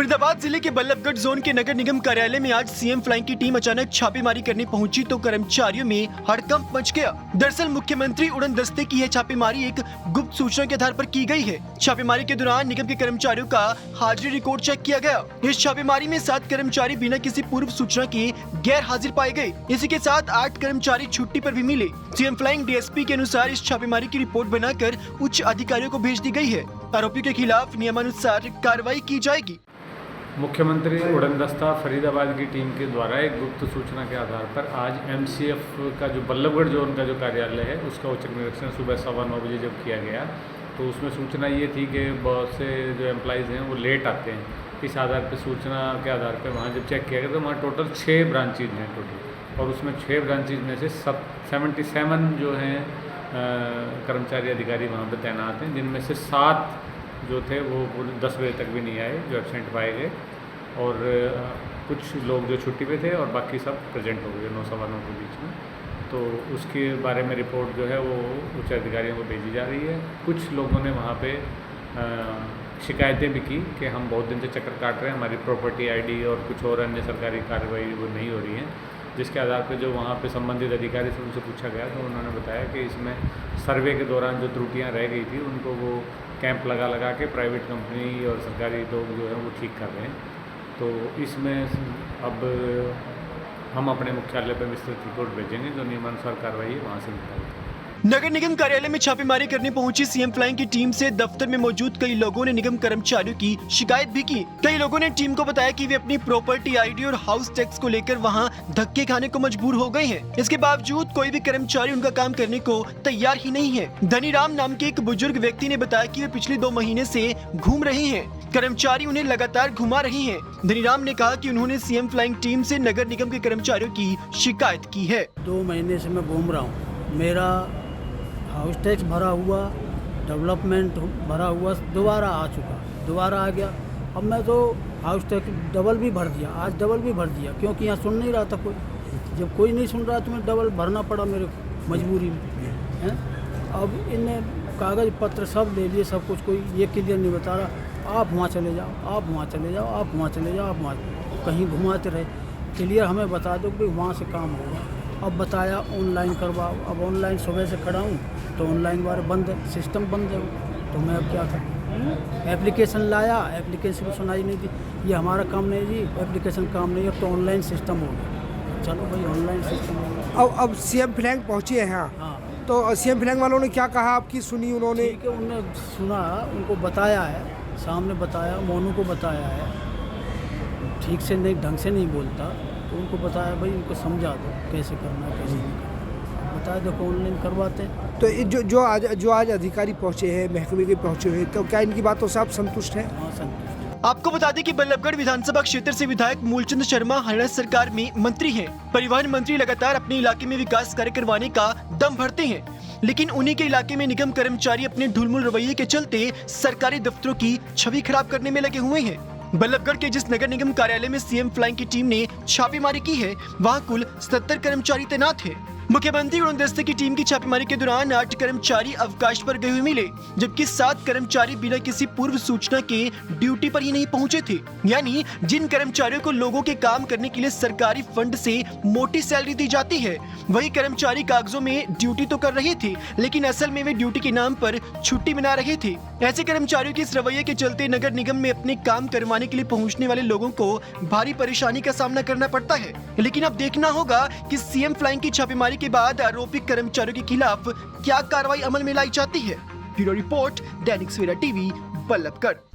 फरीदाबाद जिले के बल्लभगढ़ जोन के नगर निगम कार्यालय में आज सीएम फ्लाइंग की टीम अचानक छापेमारी करने पहुंची तो कर्मचारियों में हड़कंप मच गया। दरअसल मुख्यमंत्री उड़न दस्ते की यह छापेमारी एक गुप्त सूचना के आधार पर की गई है। छापेमारी के दौरान निगम के कर्मचारियों का हाजिरी रिकॉर्ड चेक किया गया। इस छापेमारी में 7 कर्मचारी बिना किसी पूर्व सूचना के गैर हाजिर पाए गए। इसी के साथ 8 कर्मचारी छुट्टी पर भी मिले। सीएम फ्लाइंग डीएसपी के अनुसार इस छापेमारी की रिपोर्ट बनाकर उच्च अधिकारियों को भेज दी गई है। आरोपियों के खिलाफ नियमानुसार कार्रवाई की जाएगी। मुख्यमंत्री उड़न दस्ता फरीदाबाद की टीम के द्वारा एक गुप्त सूचना के आधार पर आज एमसीएफ का जो बल्लभगढ़ जोन का जो कार्यालय है उसका औचक निरीक्षण सुबह 9:15 बजे जब किया गया तो उसमें सूचना ये थी कि बहुत से जो एम्प्लॉइज़ हैं वो लेट आते हैं। इस आधार पर सूचना के आधार पर वहाँ जब चेक किया गया तो वहाँ टोटल 6 ब्रांचेज हैं टोटल, और उसमें 6 ब्रांचेज में से 77 जो हैं कर्मचारी अधिकारी वहाँ पर तैनात हैं, जिनमें से 7 जो थे वो 10 बजे तक भी नहीं आए, जो एब्सेंट पाए गए, और कुछ लोग जो छुट्टी पे थे और बाकी सब प्रेजेंट हो गए 9-9:15 के बीच में। तो उसके बारे में रिपोर्ट जो है वो उच्च अधिकारियों को भेजी जा रही है। कुछ लोगों ने वहाँ पे शिकायतें भी की कि हम बहुत दिन से चक्कर काट रहे हैं, हमारी प्रॉपर्टी आईडी और कुछ और अन्य सरकारी कार्रवाई वो नहीं हो रही है, जिसके आधार पर जो वहाँ पे संबंधित अधिकारी से उनसे पूछा गया तो उन्होंने बताया कि इसमें सर्वे के दौरान जो त्रुटियाँ रह गई थी उनको वो कैंप लगा के प्राइवेट कंपनी और सरकारी लोग जो है वो ठीक कर रहे हैं। तो इसमें अब हम अपने मुख्यालय पर विस्तृत रिपोर्ट भेजेंगे, जो नियमानुसार कार्रवाई है वहाँ से निकालेंगे। नगर निगम कार्यालय में छापेमारी करने पहुंची सीएम फ्लाइंग की टीम से दफ्तर में मौजूद कई लोगों ने निगम कर्मचारियों की शिकायत भी की। कई लोगों ने टीम को बताया कि वे अपनी प्रॉपर्टी आईडी और हाउस टैक्स को लेकर वहां धक्के खाने को मजबूर हो गए हैं। इसके बावजूद कोई भी कर्मचारी उनका काम करने को तैयार ही नहीं है। धनीराम नाम के एक बुजुर्ग व्यक्ति ने बताया कि वे पिछले 2 महीने से घूम रहे हैं, कर्मचारी उन्हें लगातार घुमा रहे हैं। धनीराम ने कहा कि उन्होंने सीएम फ्लाइंग टीम से नगर निगम के कर्मचारियों की शिकायत की है। 2 महीने से मैं घूम रहा हूँ, मेरा हाउस टैक्स भरा हुआ, डेवलपमेंट भरा हुआ दोबारा आ चुका, दोबारा आ गया। अब मैं तो हाउस टैक्स डबल भी भर दिया, आज डबल भी भर दिया, क्योंकि यहाँ सुन नहीं रहा था कोई। जब कोई नहीं सुन रहा तो मैं डबल भरना पड़ा मेरे को मजबूरी में है। अब इन्हें कागज़ पत्र सब ले लिए, सब कुछ, कोई ये क्लियर नहीं बता रहा, आप वहाँ चले जाओ, आप वहाँ चले जाओ, आप वहाँ चले जाओ, आप वहाँ कहीं घुमाते रहे। क्लियर हमें बता दो कि वहाँ से काम होगा। अब बताया ऑनलाइन करवाओ, अब ऑनलाइन सुबह से खड़ा हूँ तो ऑनलाइन वाले बंद है, सिस्टम बंद है, तो मैं अब क्या करूँ। एप्लीकेशन लाया, एप्लीकेशन को सुनाई नहीं दी, ये हमारा काम नहीं जी, एप्लीकेशन काम नहीं, अब तो ऑनलाइन सिस्टम हो गया। चलो भाई ऑनलाइन सिस्टम हो गया। अब सीएम फ्लैंग पहुँचे हैं यहाँ, हाँ, तो सीएम फ्लैंग वालों ने क्या कहा, आपकी सुनी उन्होंने? ठीक है, उन्होंने सुना, उनको बताया है, सामने बताया, मोनू को बताया है, ठीक से नहीं, ढंग से नहीं बोलता तो उनको बताया भाई उनको समझा दो कैसे करना है, कैसे नहीं करना, बता दो कि ऑनलाइन करवाते हैं। तो जो आज अधिकारी पहुँचे हैं, महकमे के पहुँचे हुए, तो क्या इनकी बातों से आप संतुष्ट हैं? हाँ, संतुष्ट। आपको बता दें कि बल्लभगढ़ विधानसभा क्षेत्र से विधायक मूलचंद शर्मा हरियाणा सरकार में मंत्री हैं। परिवहन मंत्री लगातार अपने इलाके में विकास कार्य करवाने का दम भरते हैं, लेकिन उन्हीं के इलाके में निगम कर्मचारी अपने ढुलमुल रवैये के चलते सरकारी दफ्तरों की छवि खराब करने में लगे हुए हैं। बल्लभगढ़ के जिस नगर निगम कार्यालय में सीएम फ्लाइंग की टीम ने छापेमारी की है, वहां कुल 77 कर्मचारी तैनात हैं। मुख्यमंत्री उड़न दस्ते की टीम की छापेमारी के दौरान 8 कर्मचारी अवकाश पर गए हुए मिले, जबकि 7 कर्मचारी बिना किसी पूर्व सूचना के ड्यूटी पर ही नहीं पहुंचे थे। यानी जिन कर्मचारियों को लोगों के काम करने के लिए सरकारी फंड से मोटी सैलरी दी जाती है, वही कर्मचारी कागजों में ड्यूटी तो कर रहे थे, लेकिन असल में वे ड्यूटी के नाम पर छुट्टी मना रहे थे। ऐसे कर्मचारियों के इस रवैये के चलते नगर निगम में अपने काम करवाने के लिए पहुंचने वाले लोगों को भारी परेशानी का सामना करना पड़ता है। लेकिन अब देखना होगा कि सीएम फ्लाइंग की छापेमारी के बाद आरोपी कर्मचारियों के खिलाफ क्या कार्रवाई अमल में लाई जाती है। Bureau report, Dainik Savera TV, Ballabhgarh.